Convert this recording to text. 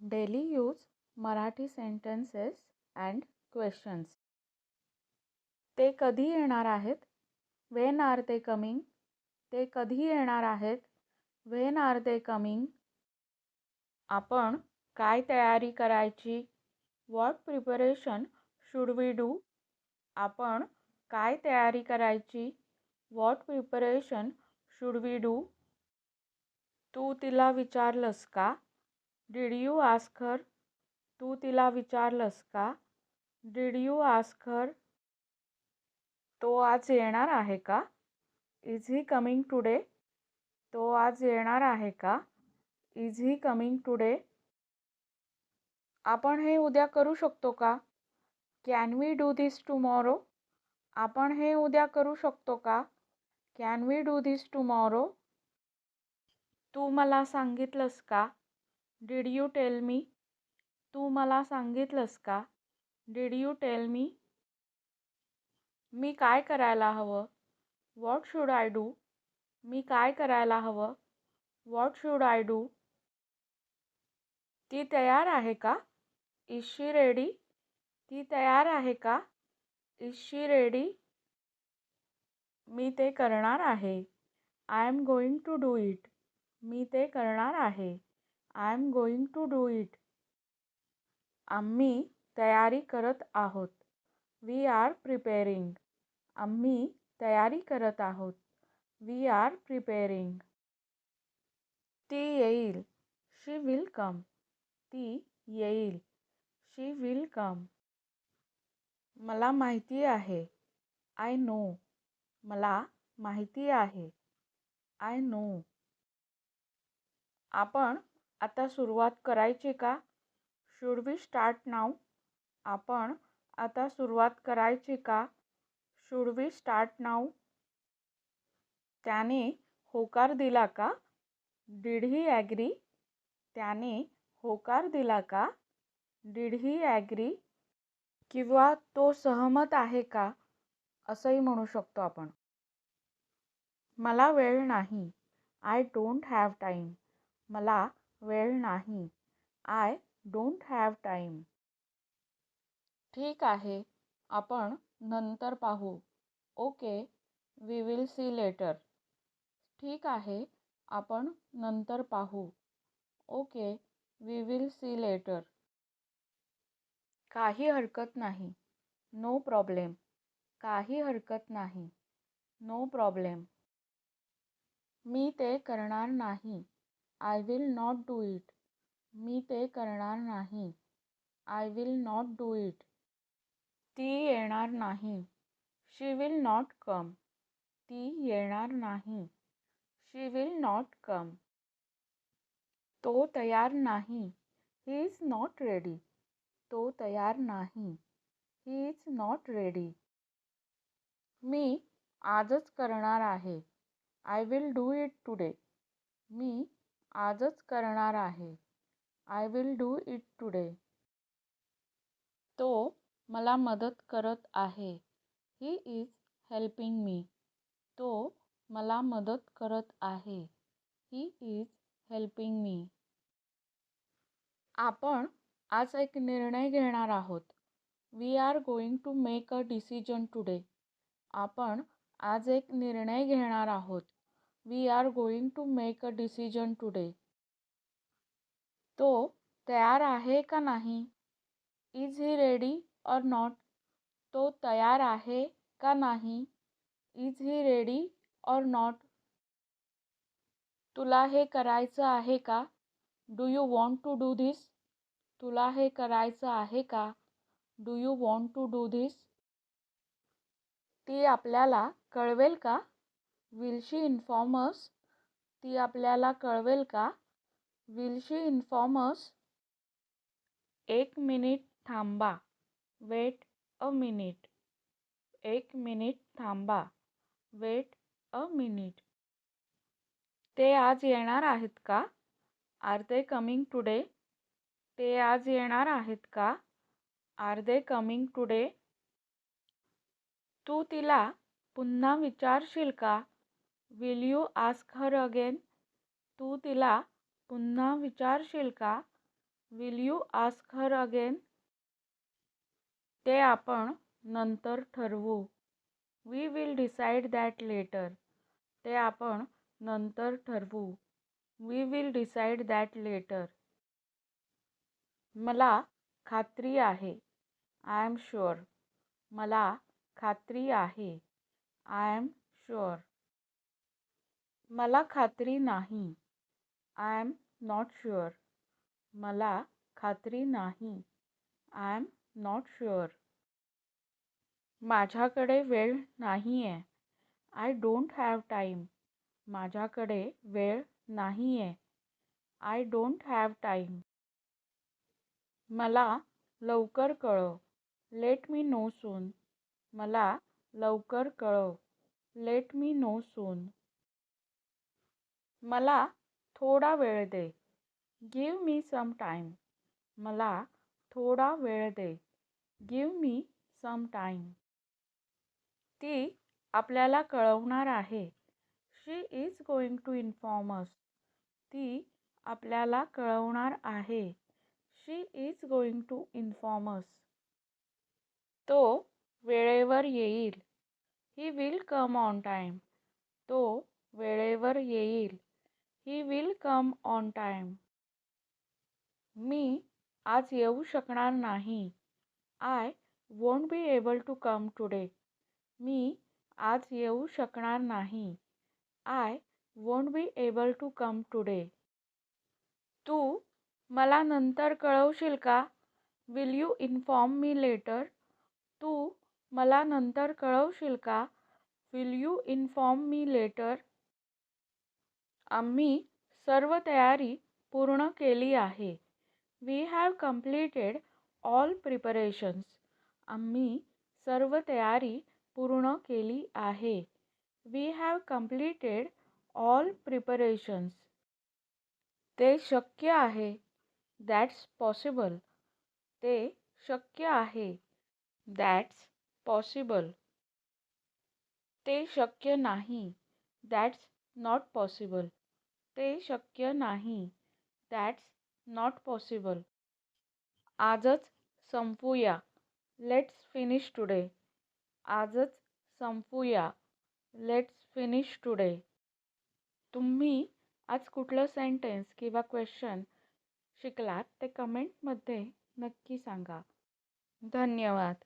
Daily use Marathi sentences and questions. ते कधी येणार आहेत? When are they coming? ते कधी येणार आहेत? When are they coming? आपण काय तयारी करायची? What preparation should we do? आपण काय तयारी करायची? What preparation should we do? तू तिला विचारलंस का? Did you ask her? तू तिला विचारलंस का? Did you ask her? तो आज येणार आहे का? Is he coming today? तो आज येणार आहे का? Is he coming today? आपण हे उद्या करू शकतो का? Can we do this tomorrow? आपण हे उद्या करू शकतो का? Can we do this tomorrow? तू मला सांगितलंस का? Did you tell me? तू मला सांगितलंस का? Did you tell me? मी काय करायला हवं? What should I do? मी काय करायला हवं? What should I do? ती तयार आहे का? Is she ready? ती तयार आहे का? Is she ready? मी ते करणार आहे. I am going to do it. मी ते करणार आहे. I am going to do it. आम्ही तयारी करत आहोत. We are preparing. आम्ही तयारी करत आहोत. We are preparing. ती येईल. She will come. ती येईल. She will come. मला माहिती आहे. I know. मला माहिती आहे. I know. आपण आता सुरुवात करायची का? Should we start now? आपण आता सुरुवात करायची का? Should we start now? त्याने होकार दिला का? Did he agree? त्याने होकार दिला का? Did he agree? किंवा तो सहमत आहे का? असंही म्हणू शकतो आपण. मला वेळ नाही. I don't have time. मला वेळ नाही. I don't have time. ठीक आहे, आपण नंतर पाहू. Okay, we will see later. ठीक आहे, आपण नंतर पाहू. Okay, we will see later. काही हरकत नाही. No problem. काही हरकत नाही. No problem. मी ते करणार नाही. I will not do it. मी ते करणार नाही. I will not do it. ती येणार नाही. शी विल नॉट कम. ती येणार नाही. She will not come. तो तयार नाही. He is not ready. तो तयार नाही. He is not ready. मी आजच करणार आहे. I will do it today. मी आजच करणार आहे. I will do it today. तो मला मदत करत आहे. He is helping me. तो मला मदत करत आहे. He is helping me. आपण आज एक निर्णय घेणार आहोत. We are going to make a decision today. आपण आज एक निर्णय घेणार आहोत. We are going to make a decision today. तो तयार आहे का नाही? Is he ready or not? तो तयार आहे का नाही? Is he ready or not? तुला हे करायचं आहे का? Do you want to do this? तुला हे करायचं आहे का? Do you want to do this? ती आपल्याला कळवेल का? Will she inform us? ती आपल्याला कळवेल का? Will she inform us? एक मिनिट थांबा. Wait a minute. एक मिनिट थांबा. Wait a minute. ते आज येणार आहेत का? Are they coming today? ते आज येणार आहेत का? Are they coming today? तू तिला पुन्हा विचारशील का? Will you ask her again? तू तिला पुन्हा विचारशील का? Will you ask her again? ते आपण नंतर ठरवू. We will decide that later. ते आपण नंतर ठरवू. We will decide that letter. मला खात्री आहे. I am sure. मला खात्री आहे. I am sure. मला खात्री नाही. I am not sure. मला खात्री नाही. I am not sure. माझ्याकडे वेळ नाहीये. I don't have time. माझ्याकडे वेळ नाहीये. I don't have time. मला लवकर कळव. Let me know soon. मला लवकर कळव. Let me know soon. मला थोडा वेळ दे. Give me some time. मला थोडा वेळ दे. Give me some time. ती आपल्याला कळवणार आहे. She is going to inform us. ती आपल्याला कळवणार आहे. She is going to inform us. तो वेळेवर येईल. He will come on time. तो वेळेवर येईल. He will come on time. मी आज येऊ शकणार नाही. I won't be able to come today. मी आज येऊ शकणार नाही. I won't be able to come today. तू मला नंतर कळवशील का? Will you inform me letter? तू मला नंतर कळवशील का? Will you inform me later? आम्ही सर्व तयारी पूर्ण केली आहे. We have completed all preparations. आम्ही सर्व तयारी पूर्ण केली आहे. We have completed all preparations. ते शक्य आहे. That's possible. ते शक्य आहे. That's possible. ते शक्य नाही. That's not possible. ते शक्य नाही. That's not possible. आजच संपवूया. Let's finish today. आजच संपवूया. Let's finish today. तुम्ही आज कुठलं सेंटेन्स किंवा क्वेश्चन शिकलात ते कमेंटमध्ये नक्की सांगा. धन्यवाद.